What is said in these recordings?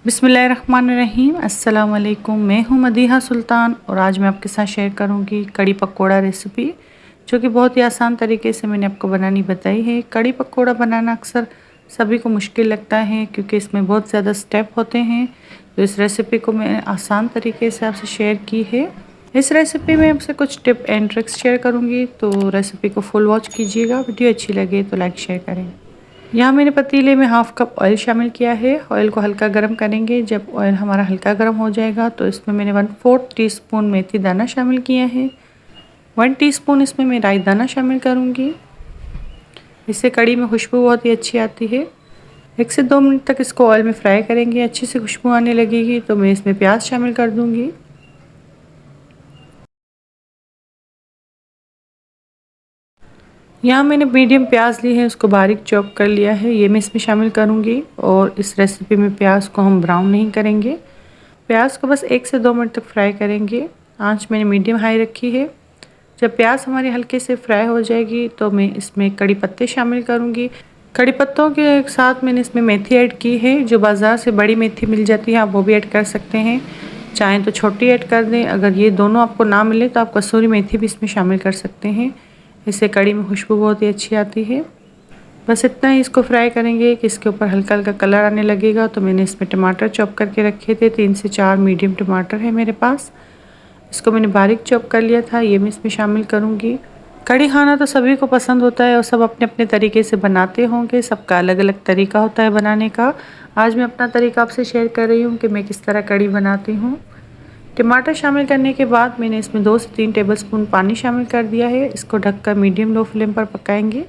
बिस्मिल्लाहिर्रहमानिर्रहीम। अस्सलाम वालेकुम। मैं हूं मदीहा सुल्तान और आज मैं आपके साथ शेयर करूंगी कड़ी पकोड़ा रेसिपी, जो कि बहुत ही आसान तरीके से मैंने आपको बनानी बताई है। कड़ी पकोड़ा बनाना अक्सर सभी को मुश्किल लगता है क्योंकि इसमें बहुत ज़्यादा स्टेप होते हैं, तो इस रेसिपी को मैंने आसान तरीके से आपसे शेयर की है। इस रेसिपी में आपसे कुछ टिप एंड ट्रिक्स शेयर करूँगी, तो रेसिपी को फुल वॉच कीजिएगा। वीडियो अच्छी लगे तो लाइक शेयर करें। यहाँ मैंने पतीले में हाफ कप ऑयल शामिल किया है। ऑयल को हल्का गर्म करेंगे। जब ऑयल हमारा हल्का गर्म हो जाएगा तो इसमें मैंने 1/4 टीस्पून मेथी दाना शामिल किया है। 1 टीस्पून इसमें मैं राई दाना शामिल करूँगी। इससे कड़ी में खुशबू बहुत ही अच्छी आती है। 1 से 2 मिनट तक इसको ऑयल में फ्राई करेंगे। अच्छी से खुशबू आने लगेगी तो मैं इसमें प्याज शामिल कर दूँगी। यहाँ मैंने मीडियम प्याज ली है, उसको बारीक चॉप कर लिया है, ये मैं इसमें शामिल करूँगी। और इस रेसिपी में प्याज को हम ब्राउन नहीं करेंगे, प्याज को बस 1 से 2 मिनट तक फ्राई करेंगे। आंच मैंने मीडियम हाई रखी है। जब प्याज हमारी हल्के से फ्राई हो जाएगी तो मैं इसमें कड़ी पत्ते शामिल करूँगी। कड़ी पत्तों के साथ मैंने इसमें मेथी ऐड की है। जो बाज़ार से बड़ी मेथी मिल जाती है आप वो भी ऐड कर सकते हैं, चाहें तो छोटी ऐड कर दें। अगर ये दोनों आपको ना मिले तो आप कसूरी मेथी भी इसमें शामिल कर सकते हैं। इससे कड़ी में खुशबू बहुत ही अच्छी आती है। बस इतना ही इसको फ्राई करेंगे कि इसके ऊपर हल्का हल्का कलर आने लगेगा। तो मैंने इसमें टमाटर चॉप करके रखे थे, 3 से 4 मीडियम टमाटर है मेरे पास। इसको मैंने बारीक चॉप कर लिया था, ये मैं इसमें शामिल करूँगी। कड़ी खाना तो सभी को पसंद होता है और सब अपने अपने तरीके से बनाते होंगे, सबका अलग अलग तरीका होता है बनाने का। आज मैं अपना तरीका आपसे शेयर कर रही हूँ कि मैं किस तरह कड़ी बनाती हूँ। टमाटर शामिल करने के बाद मैंने इसमें 2 से 3 टेबलस्पून पानी शामिल कर दिया है। इसको ढककर मीडियम लो फ्लेम पर पकाएंगे,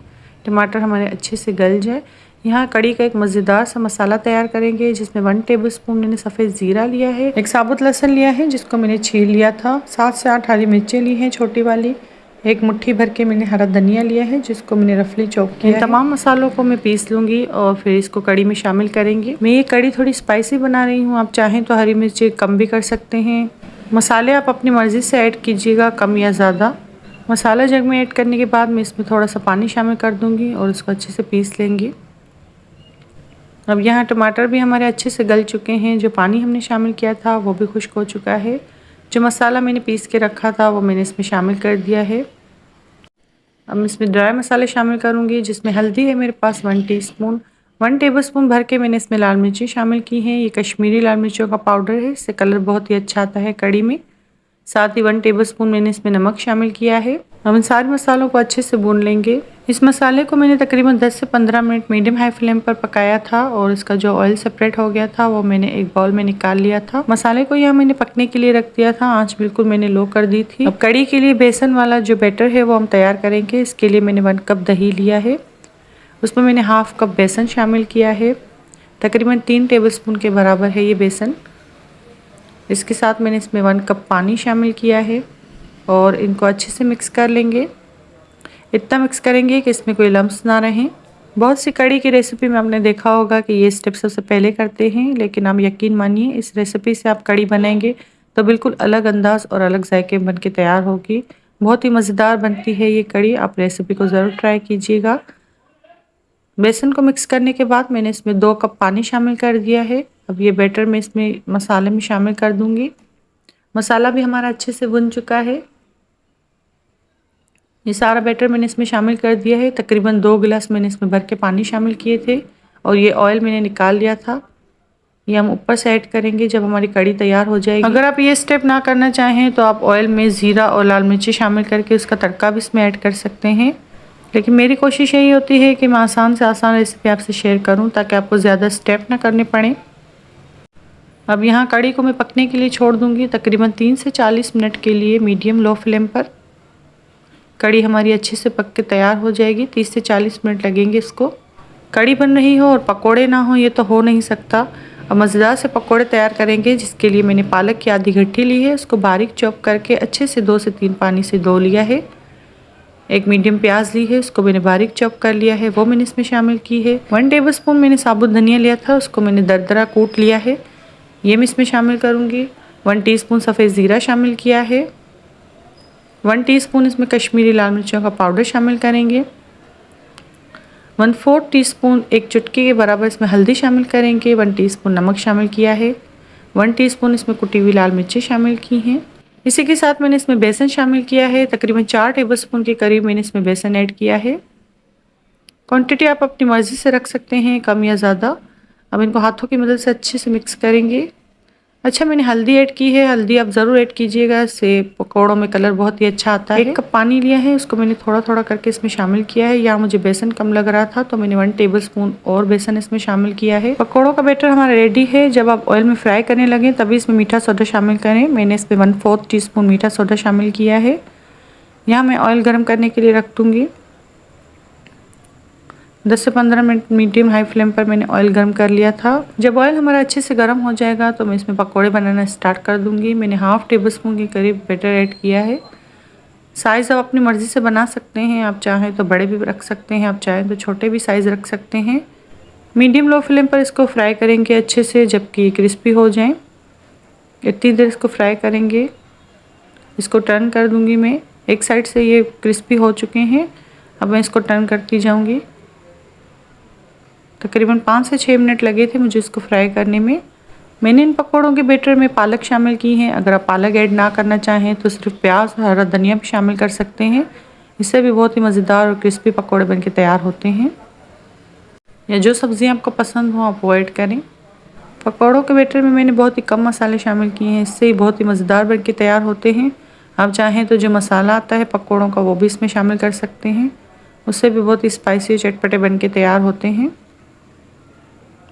टमाटर हमारे अच्छे से गल जाए। यहाँ कड़ी का एक मज़ेदार सा मसाला तैयार करेंगे, जिसमें 1 टेबलस्पून मैंने सफ़ेद ज़ीरा लिया है, 1 साबुत लहसुन लिया है जिसको मैंने छील लिया था, 7 से 8 हरी मिर्चें ली हैं छोटी वाली, 1 मुट्ठी भर के मैंने हरा धनिया लिया है जिसको मैंने रफली चॉप किया है। तमाम मसालों को मैं पीस लूँगी और फिर इसको कड़ी में शामिल करेंगे। मैं ये कड़ी थोड़ी स्पाइसी बना रही हूँ, आप चाहें तो हरी मिर्ची कम भी कर सकते हैं। मसाले आप अपनी मर्ज़ी से ऐड कीजिएगा, कम या ज़्यादा। मसाला जग में ऐड करने के बाद मैं इसमें थोड़ा सा पानी शामिल कर दूंगी और इसको अच्छे से पीस लेंगे। अब यहाँ टमाटर भी हमारे अच्छे से गल चुके हैं, जो पानी हमने शामिल किया था वो भी खुश्क हो चुका है। जो मसाला मैंने पीस के रखा था वो मैंने इसमें शामिल कर दिया है। अब मैं इसमें ड्राई मसाले शामिल करूँगी, जिसमें हल्दी है मेरे पास 1 टीस्पून, 1 टेबलस्पून भर के मैंने इसमें लाल मिर्ची शामिल की हैं। ये कश्मीरी लाल मिर्चों का पाउडर है, इससे कलर बहुत ही अच्छा आता है कड़ी में। साथ ही 1 टेबलस्पून मैंने इसमें नमक शामिल किया है। हम इन सारे मसालों को अच्छे से भून लेंगे। इस मसाले को मैंने तकरीबन 10 से 15 मिनट मीडियम हाई फ्लेम पर पकाया था और इसका जो ऑयल सेपरेट हो गया था वो मैंने एक बाउल में निकाल लिया था। मसाले को यहाँ मैंने पकने के लिए रख दिया था, आंच बिल्कुल मैंने लो कर दी थी। अब कड़ी के लिए बेसन वाला जो बैटर है वो हम तैयार करेंगे। इसके लिए मैंने 1 कप दही लिया है, उसमें मैंने हाफ कप बेसन शामिल किया है। तकरीबन 3 टेबलस्पून के बराबर है ये बेसन। इसके साथ मैंने इसमें 1 कप पानी शामिल किया है और इनको अच्छे से मिक्स कर लेंगे। इतना मिक्स करेंगे कि इसमें कोई लम्स ना रहें। बहुत सी कड़ी की रेसिपी में आपने देखा होगा कि ये स्टेप सबसे पहले करते हैं, लेकिन आप यकीन मानिए इस रेसिपी से आप कड़ी बनाएंगे तो बिल्कुल अलग अंदाज और अलग जायके बन के तैयार होगी। बहुत ही मज़ेदार बनती है ये कड़ी, आप रेसिपी को ज़रूर ट्राई कीजिएगा। बेसन को मिक्स करने के बाद मैंने इसमें 2 कप पानी शामिल कर दिया है। अब ये बैटर मैं इसमें मसाले में शामिल कर दूंगी। मसाला भी हमारा अच्छे से भुन चुका है। ये सारा बैटर मैंने इसमें शामिल कर दिया है। तकरीबन 2 गिलास मैंने इसमें भर के पानी शामिल किए थे और ये ऑयल मैंने निकाल लिया था। ये हम ऊपर से ऐड करेंगे जब हमारी कड़ी तैयार हो जाएगी। अगर आप ये स्टेप ना करना चाहें तो आप ऑयल में ज़ीरा और लाल मिर्ची शामिल करके उसका तड़का भी इसमें ऐड कर सकते हैं, लेकिन मेरी कोशिश यही होती है कि मैं आसान से आसान रेसिपी आपसे शेयर करूं ताकि आपको ज़्यादा स्टेप ना करने पड़े। अब यहाँ कड़ी को मैं पकने के लिए छोड़ दूंगी तकरीबन 3 से 40 मिनट के लिए मीडियम लो फ्लेम पर। कड़ी हमारी अच्छे से पक के तैयार हो जाएगी। 30 से 40 मिनट लगेंगे इसको। कड़ी बन रही हो और पकोड़े ना हो ये तो हो नहीं सकता। अब मज़ेदार से पकोड़े तैयार करेंगे, जिसके लिए मैंने पालक की आधी गट्ठी ली है, उसको बारीक चॉप करके अच्छे से 2 से 3 पानी से धो लिया है। एक मीडियम प्याज ली है, उसको मैंने बारीक चॉप कर लिया है, वो मैंने इसमें शामिल की है। 1 टेबलस्पून मैंने साबुत धनिया लिया था, उसको मैंने दरदरा कूट लिया है, ये मैं इसमें शामिल करूँगी। 1 टीस्पून सफ़ेद ज़ीरा शामिल किया है। 1 टीस्पून इसमें कश्मीरी लाल मिर्चों का पाउडर शामिल करेंगे। 1/4 टीस्पून, एक चुटकी के बराबर इसमें हल्दी शामिल करेंगे। 1 टीस्पून नमक शामिल किया है। 1 टीस्पून इसमें कुटी हुई लाल मिर्ची शामिल की हैं। इसी के साथ मैंने इसमें बेसन शामिल किया है। तकरीबन 4 टेबलस्पून के करीब मैंने इसमें बेसन ऐड किया है। क्वांटिटी आप अपनी मर्ज़ी से रख सकते हैं, कम या ज़्यादा। अब इनको हाथों की मदद से अच्छे से मिक्स करेंगे। अच्छा, मैंने हल्दी ऐड की है, हल्दी आप ज़रूर ऐड कीजिएगा, इससे पकौड़ों में कलर बहुत ही अच्छा आता है। 1 कप पानी लिया है, उसको मैंने थोड़ा थोड़ा करके इसमें शामिल किया है। यहाँ मुझे बेसन कम लग रहा था तो मैंने 1 टेबलस्पून और बेसन इसमें शामिल किया है। पकौड़ों का बैटर हमारा रेडी है। जब आप ऑयल में फ्राई करने लगे तभी इसमें मीठा सोडा शामिल करें। मैंने इसमें 1/4 टीस्पून मीठा सोडा शामिल किया है। यहाँ मैं ऑयल गर्म करने के लिए रख दूँगी। 10 से 15 मिनट मीडियम हाई फ्लेम पर मैंने ऑयल गर्म कर लिया था। जब ऑयल हमारा अच्छे से गर्म हो जाएगा तो मैं इसमें पकोड़े बनाना स्टार्ट कर दूंगी। मैंने 1/2 टेबलस्पून के करीब बैटर ऐड किया है। साइज़ आप अपनी मर्ज़ी से बना सकते हैं, आप चाहें तो बड़े भी रख सकते हैं, आप चाहें तो छोटे भी साइज़ रख सकते हैं। मीडियम लो फ्लेम पर इसको फ्राई करेंगे अच्छे से, जबकि क्रिस्पी हो जाएँ। इतनी देर इसको फ्राई करेंगे। इसको टर्न कर दूँगी मैं। एक साइड से ये क्रिस्पी हो चुके हैं, अब मैं इसको टर्न करती जाऊँगी। तकरीबन 5 से 6 मिनट लगे थे मुझे इसको फ्राई करने में। मैंने इन पकौड़ों के बैटर में पालक शामिल की है। अगर आप पालक ऐड ना करना चाहें तो सिर्फ प्याज और हरा धनिया भी शामिल कर सकते हैं। इससे भी बहुत ही मज़ेदार और क्रिस्पी पकौड़े बनके तैयार होते हैं। या जो सब्ज़ियाँ आपको पसंद हो आप वो ऐड करें। पकौड़ों के बैटर में मैंने बहुत ही कम मसाले शामिल किए हैं, इससे ही बहुत ही मज़ेदार बनके तैयार होते हैं। आप चाहें तो जो मसाला आता है पकौड़ों का वो भी इसमें शामिल कर सकते हैं, उससे भी बहुत ही स्पाइसी चटपटे बनके तैयार होते हैं।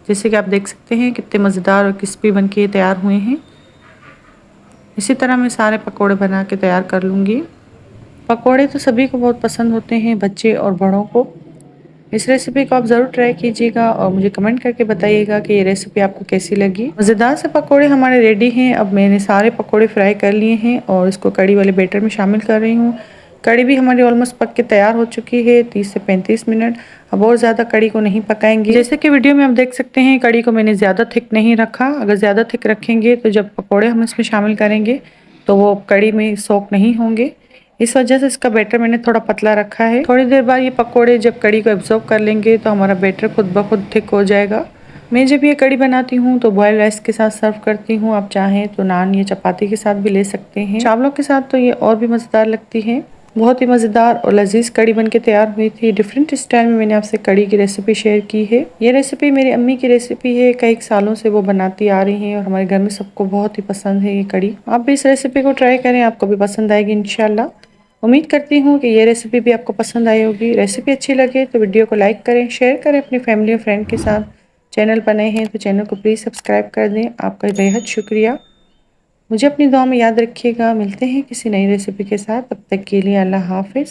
जैसे कि आप देख सकते हैं कितने मज़ेदार और क्रिस्पी बनके तैयार हुए हैं। इसी तरह मैं सारे पकोड़े बना के तैयार कर लूँगी। पकोड़े तो सभी को बहुत पसंद होते हैं, बच्चे और बड़ों को। इस रेसिपी को आप ज़रूर ट्राई कीजिएगा और मुझे कमेंट करके बताइएगा कि ये रेसिपी आपको कैसी लगी। मज़ेदार से पकोड़े हमारे रेडी हैं। अब मैंने सारे पकोड़े फ्राई कर लिए हैं और इसको कड़ी वाले बैटर में शामिल कर रही हूँ। कड़ी भी हमारी ऑलमोस्ट पक के तैयार हो चुकी है, 30 से 35 मिनट। अब और ज़्यादा कड़ी को नहीं पकाएंगे। जैसे कि वीडियो में आप देख सकते हैं कड़ी को मैंने ज़्यादा थिक नहीं रखा। अगर ज़्यादा थिक रखेंगे तो जब पकोड़े हम इसमें शामिल करेंगे तो वो कड़ी में सोक नहीं होंगे। इस वजह से इसका बैटर मैंने थोड़ा पतला रखा है। थोड़ी देर बाद ये पकोड़े जब कड़ी को एब्जॉर्ब कर लेंगे तो हमारा बैटर खुद ब खुद थिक हो जाएगा। मैं जब ये कड़ी बनाती हूँ तो बॉयल राइस के साथ सर्व करती हूँ। आप चाहें तो नान या चपाती के साथ भी ले सकते हैं। चावलों के साथ तो ये और भी मज़ेदार लगती है। बहुत ही मज़ेदार और लजीज कड़ी बनके तैयार हुई थी। डिफरेंट स्टाइल में मैंने आपसे कड़ी की रेसिपी शेयर की है। ये रेसिपी मेरी अम्मी की रेसिपी है, कई सालों से वो बनाती आ रही हैं और हमारे घर में सबको बहुत ही पसंद है ये कड़ी। आप भी इस रेसिपी को ट्राई करें, आपको भी पसंद आएगी इंशाल्लाह। उम्मीद करती हूँ कि ये रेसिपी भी आपको पसंद आई होगी। रेसिपी अच्छी लगे तो वीडियो को लाइक करें, शेयर करें अपनी फैमिली और फ्रेंड के साथ। चैनल पर नए हैं तो चैनल को प्लीज़ सब्सक्राइब कर दें। आपका बेहद शुक्रिया। मुझे अपनी दुआ में याद रखिएगा। मिलते हैं किसी नई रेसिपी के साथ, तब तक के लिए अल्लाह हाफिज़।